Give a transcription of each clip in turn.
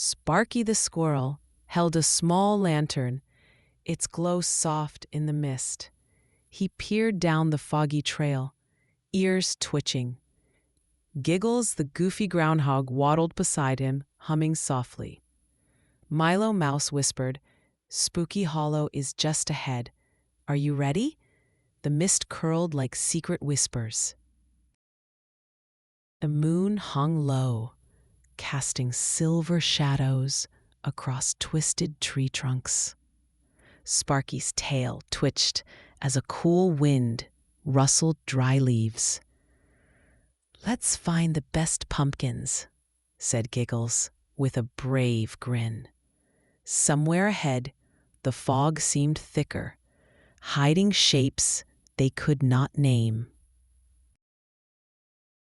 Sparky the Squirrel held a small lantern, its glow soft in the mist. He peered down the foggy trail, ears twitching. Giggles the goofy groundhog waddled beside him, humming softly. Milo Mouse whispered, "Spooky Hollow is just ahead. Are you ready?" The mist curled like secret whispers. The moon hung low, casting silver shadows across twisted tree trunks. Sparky's tail twitched as a cool wind rustled dry leaves. "Let's find the best pumpkins," said Giggles, with a brave grin. Somewhere ahead, the fog seemed thicker, hiding shapes they could not name.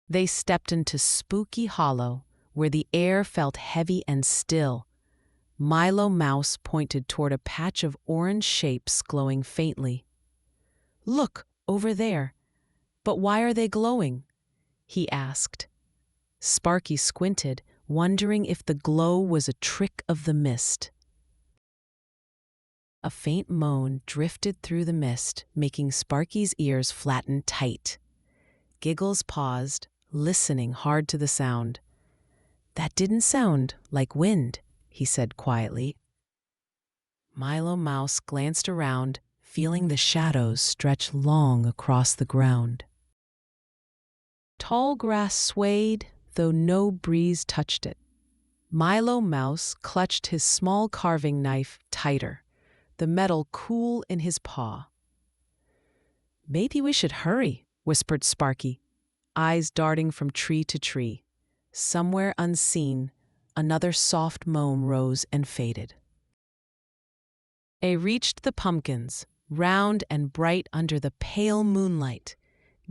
They stepped into Spooky Hollow, where the air felt heavy and still. Milo Mouse pointed toward a patch of orange shapes glowing faintly. "Look, over there. But why are they glowing?" he asked. Sparky squinted, wondering if the glow was a trick of the mist. A faint moan drifted through the mist, making Sparky's ears flatten tight. Giggles paused, listening hard to the sound. "That didn't sound like wind," he said quietly. Milo Mouse glanced around, feeling the shadows stretch long across the ground. Tall grass swayed, though no breeze touched it. Milo Mouse clutched his small carving knife tighter, the metal cool in his paw. "Maybe we should hurry," whispered Sparky, eyes darting from tree to tree. Somewhere unseen, another soft moan rose and faded. They reached the pumpkins, round and bright under the pale moonlight.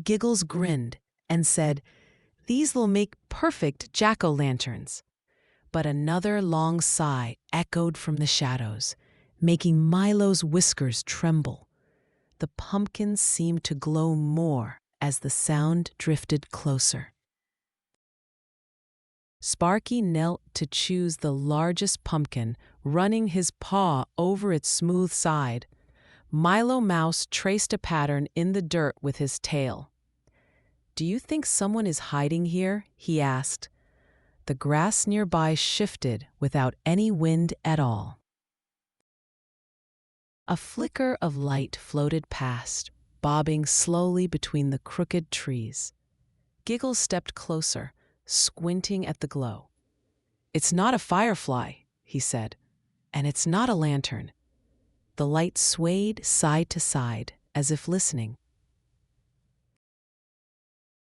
Giggles grinned and said, "These'll make perfect jack-o'-lanterns." But another long sigh echoed from the shadows, making Milo's whiskers tremble. The pumpkins seemed to glow more as the sound drifted closer. Sparky knelt to choose the largest pumpkin, running his paw over its smooth side. Milo Mouse traced a pattern in the dirt with his tail. "Do you think someone is hiding here?" he asked. The grass nearby shifted without any wind at all. A flicker of light floated past, bobbing slowly between the crooked trees. Giggles stepped closer, squinting at the glow. "It's not a firefly," he said, "and it's not a lantern." The light swayed side to side, as if listening.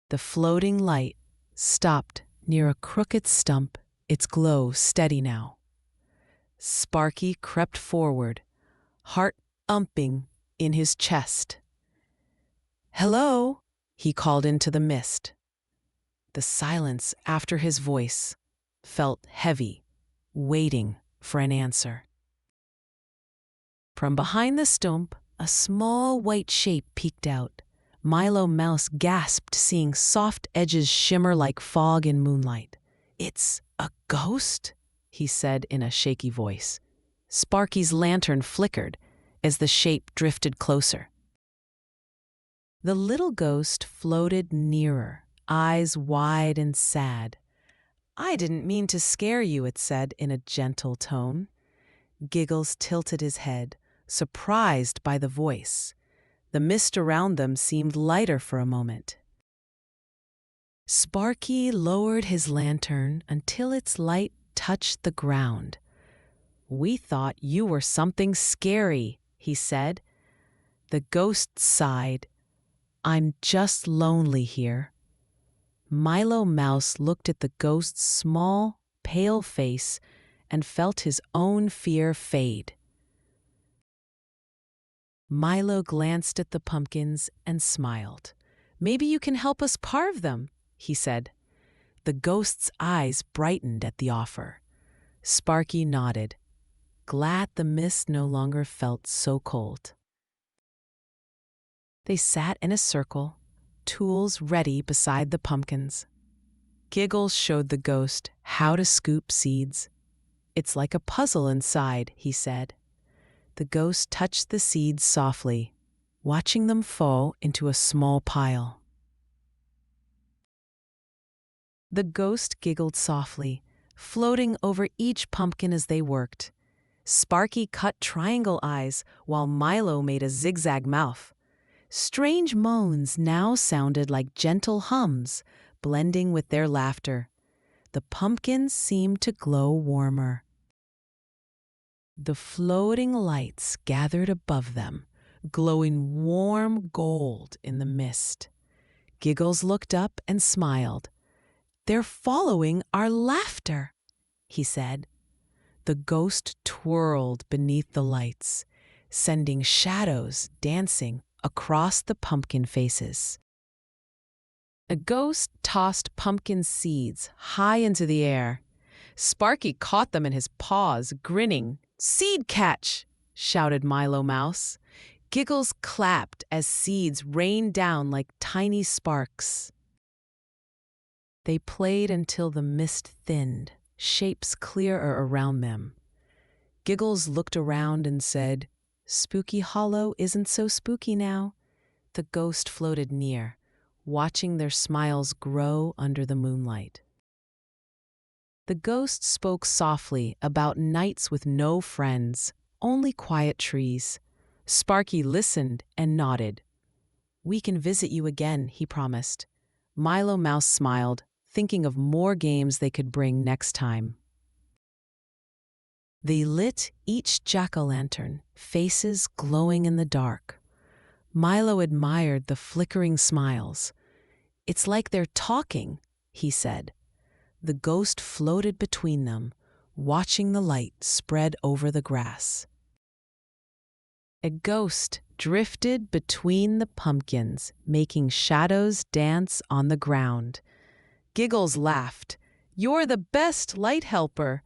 The floating light stopped near a crooked stump, its glow steady now. Sparky crept forward, heart thumping in his chest. "Hello," he called into the mist. The silence after his voice felt heavy, waiting for an answer. From behind the stump, a small white shape peeked out. Milo Mouse gasped, seeing soft edges shimmer like fog in moonlight. "It's a ghost?" he said in a shaky voice. Sparky's lantern flickered as the shape drifted closer. The little ghost floated nearer, eyes wide and sad. "I didn't mean to scare you," it said in a gentle tone. Giggles tilted his head, surprised by the voice. The mist around them seemed lighter for a moment. Sparky lowered his lantern until its light touched the ground. "We thought you were something scary," he said. The ghost sighed. "I'm just lonely here." Milo Mouse looked at the ghost's small, pale face and felt his own fear fade. Milo glanced at the pumpkins and smiled. "Maybe you can help us carve them," he said. The ghost's eyes brightened at the offer. Sparky nodded, glad the mist no longer felt so cold. They sat in a circle, tools ready beside the pumpkins. Giggles showed the ghost how to scoop seeds. It's like a puzzle inside, he said. The ghost touched the seeds softly, watching them fall into a small pile. The ghost giggled softly, floating over each pumpkin as they worked. Sparky cut triangle eyes while Milo made a zigzag mouth. Strange moans now sounded like gentle hums, blending with their laughter. The pumpkins seemed to glow warmer. The floating lights gathered above them, glowing warm gold in the mist. Giggles looked up and smiled. "They're following our laughter," he said. The ghost twirled beneath the lights, sending shadows dancing across the pumpkin faces. A ghost tossed pumpkin seeds high into the air. Sparky caught them in his paws, grinning. "Seed catch!" shouted Milo Mouse. Giggles clapped as seeds rained down like tiny sparks. They played until the mist thinned, shapes clearer around them. Giggles looked around and said, "Spooky Hollow isn't so spooky now." The ghost floated near, watching their smiles grow under the moonlight. The ghost spoke softly about nights with no friends, only quiet trees. Sparky listened and nodded. "We can visit you again," he promised. Milo Mouse smiled, thinking of more games they could bring next time. They lit each jack-o'-lantern, faces glowing in the dark. Milo admired the flickering smiles. "It's like they're talking," he said. The ghost floated between them, watching the light spread over the grass. A ghost drifted between the pumpkins, making shadows dance on the ground. Giggles laughed. "You're the best light helper."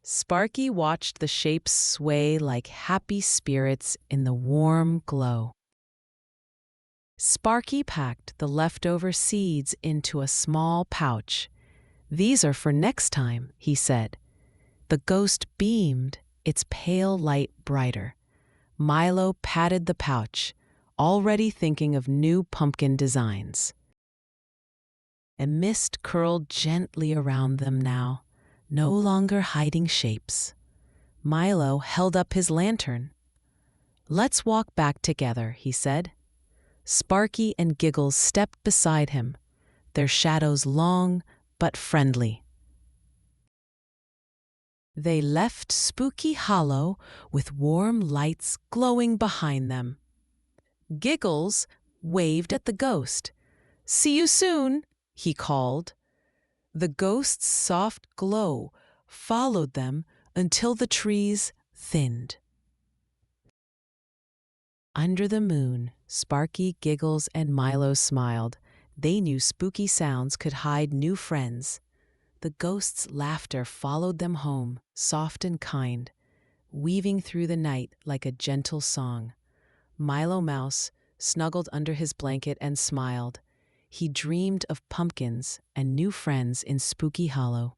Sparky watched the shapes sway like happy spirits in the warm glow. Sparky packed the leftover seeds into a small pouch. "These are for next time," he said. The ghost beamed, its pale light brighter. Milo patted the pouch, already thinking of new pumpkin designs. A mist curled gently around them now, no longer hiding shapes. Milo held up his lantern. "Let's walk back together," he said. Sparky and Giggles stepped beside him, their shadows long but friendly. They left Spooky Hollow with warm lights glowing behind them. Giggles waved at the ghost. "See you soon," he called. The ghost's soft glow followed them until the trees thinned. Under the moon, Sparky, Giggles, and Milo smiled. They knew spooky sounds could hide new friends. The ghost's laughter followed them home, soft and kind, weaving through the night like a gentle song. Milo Mouse snuggled under his blanket and smiled. He dreamed of pumpkins and new friends in Spooky Hollow.